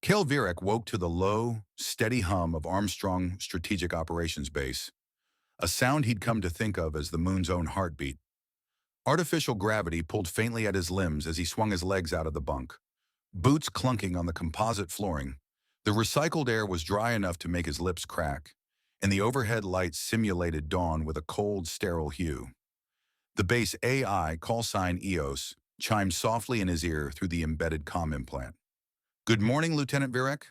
Kael Virek woke to the low, steady hum of Armstrong Strategic Operations Base, a sound he'd come to think of as the moon's own heartbeat. Artificial gravity pulled faintly at his limbs as he swung his legs out of the bunk, boots clunking on the composite flooring. The recycled air was dry enough to make his lips crack, and the overhead lights simulated dawn with a cold, sterile hue. The base AI, call sign EOS, chimed softly in his ear through the embedded comm implant. "Good morning, Lieutenant Virek."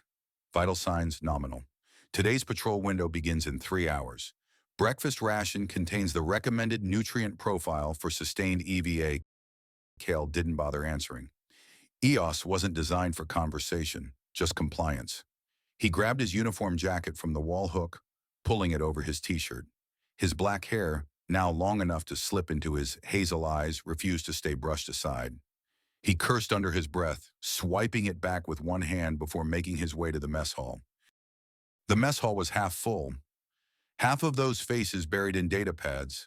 Vital signs nominal. "Today's patrol window begins in 3 hours. Breakfast ration contains the recommended nutrient profile for sustained EVA." Kael didn't bother answering. EOS wasn't designed for conversation, just compliance. He grabbed his uniform jacket from the wall hook, pulling it over his t-shirt. His black hair, now long enough to slip into his hazel eyes, refused to stay brushed aside. He cursed under his breath, swiping it back with one hand before making his way to the mess hall. The mess hall was half full, half of those faces buried in data pads,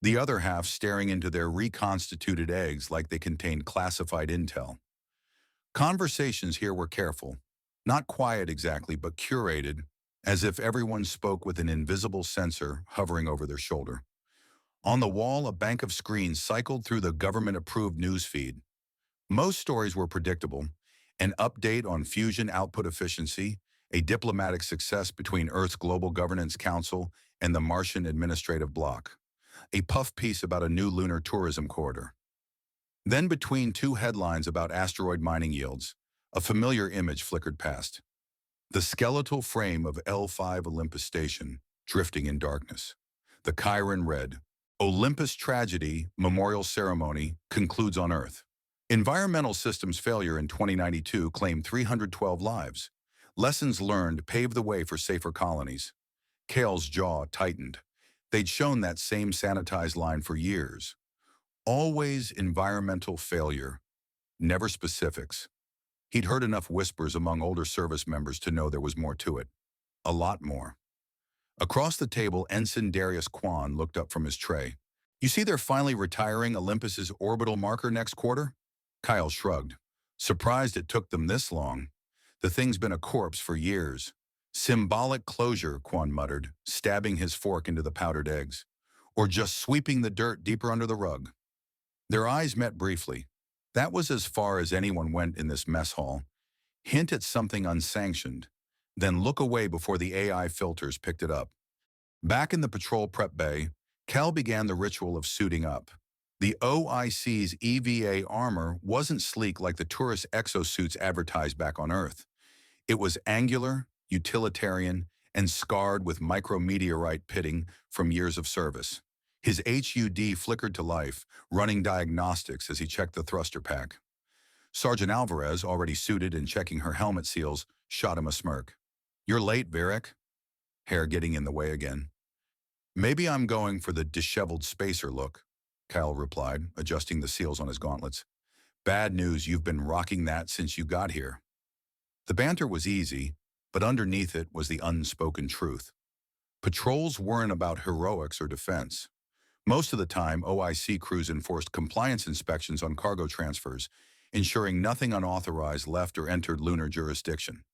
the other half staring into their reconstituted eggs like they contained classified intel. Conversations here were careful, not quiet exactly, but curated, as if everyone spoke with an invisible censor hovering over their shoulder. On the wall, a bank of screens cycled through the government-approved newsfeed. Most stories were predictable: an update on fusion output efficiency, a diplomatic success between Earth's Global Governance Council and the Martian Administrative Bloc, a puff piece about a new lunar tourism corridor. Then, between two headlines about asteroid mining yields, a familiar image flickered past. The skeletal frame of L5 Olympus Station, drifting in darkness. The Chiron read, "Olympus Tragedy Memorial Ceremony concludes on Earth. Environmental systems failure in 2092 claimed 312 lives. Lessons learned paved the way for safer colonies." Kael's jaw tightened. They'd shown that same sanitized line for years. Always environmental failure, never specifics. He'd heard enough whispers among older service members to know there was more to it. A lot more. Across the table, Ensign Darius Kwan looked up from his tray. "You see they're finally retiring Olympus's orbital marker next quarter?" Kael shrugged, surprised it took them this long. "The thing's been a corpse for years." "Symbolic closure," Kwan muttered, stabbing his fork into the powdered eggs. "Or just sweeping the dirt deeper under the rug." Their eyes met briefly. That was as far as anyone went in this mess hall. Hint at something unsanctioned, then look away before the AI filters picked it up. Back in the patrol prep bay, Kael began the ritual of suiting up. The OIC's EVA armor wasn't sleek like the tourist exosuits advertised back on Earth. It was angular, utilitarian, and scarred with micrometeorite pitting from years of service. His HUD flickered to life, running diagnostics as he checked the thruster pack. Sergeant Alvarez, already suited and checking her helmet seals, shot him a smirk. "You're late, Virek." Hair getting in the way again. "Maybe I'm going for the disheveled spacer look," Kael replied, adjusting the seals on his gauntlets. "Bad news, you've been rocking that since you got here." The banter was easy, but underneath it was the unspoken truth. Patrols weren't about heroics or defense. Most of the time, OIC crews enforced compliance inspections on cargo transfers, ensuring nothing unauthorized left or entered lunar jurisdiction.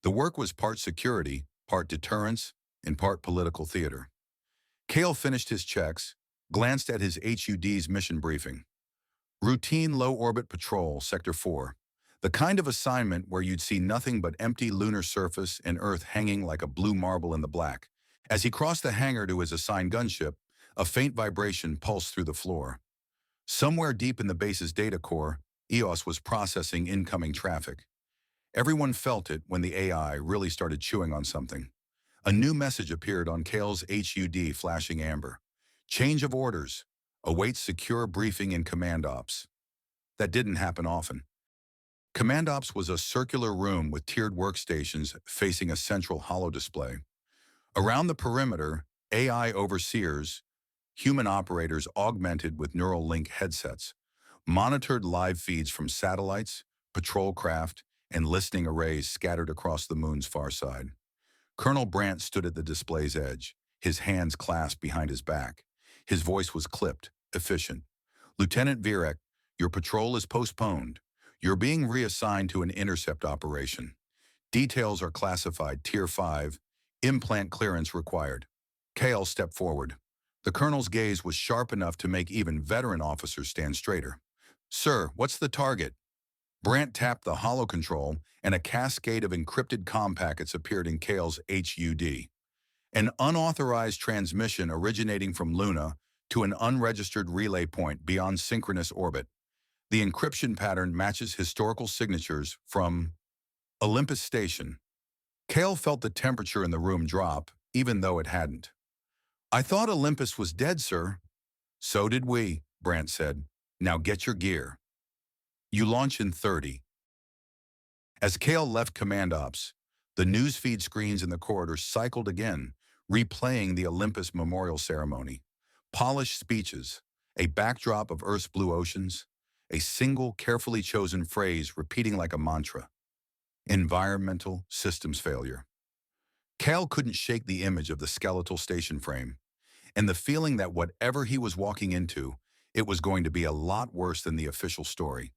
The work was part security, part deterrence, and part political theater. Kael finished his checks, glanced at his HUD's mission briefing. "Routine low-orbit patrol, Sector 4. The kind of assignment where you'd see nothing but empty lunar surface and Earth hanging like a blue marble in the black." As he crossed the hangar to his assigned gunship, a faint vibration pulsed through the floor. Somewhere deep in the base's data core, EOS was processing incoming traffic. Everyone felt it when the AI really started chewing on something. A new message appeared on Kael's HUD, flashing amber. "Change of orders. Await secure briefing in Command Ops." That didn't happen often. Command Ops was a circular room with tiered workstations facing a central holo display. Around the perimeter, AI overseers, human operators augmented with neural link headsets, monitored live feeds from satellites, patrol craft, and listening arrays scattered across the moon's far side. Colonel Brandt stood at the display's edge, his hands clasped behind his back. His voice was clipped, efficient. "Lieutenant Virek, your patrol is postponed. You're being reassigned to an intercept operation. Details are classified Tier 5, implant clearance required. Kael stepped forward. The colonel's gaze was sharp enough to make even veteran officers stand straighter. Sir, what's the target? Brant tapped the holo control, and a cascade of encrypted comm packets appeared in Kael's HUD. An unauthorized transmission originating from Luna to an unregistered relay point beyond synchronous orbit. The encryption pattern matches historical signatures from Olympus Station. Kael felt the temperature in the room drop, even though it hadn't. I thought Olympus was dead, sir. So did we, Brant said. Now get your gear. You launch in 30. As Kael left Command Ops, the newsfeed screens in the corridor cycled again, replaying the Olympus Memorial Ceremony. Polished speeches, a backdrop of Earth's blue oceans, a single carefully chosen phrase repeating like a mantra. Environmental systems failure. Kael couldn't shake the image of the skeletal station frame, and the feeling that whatever he was walking into, it was going to be a lot worse than the official story.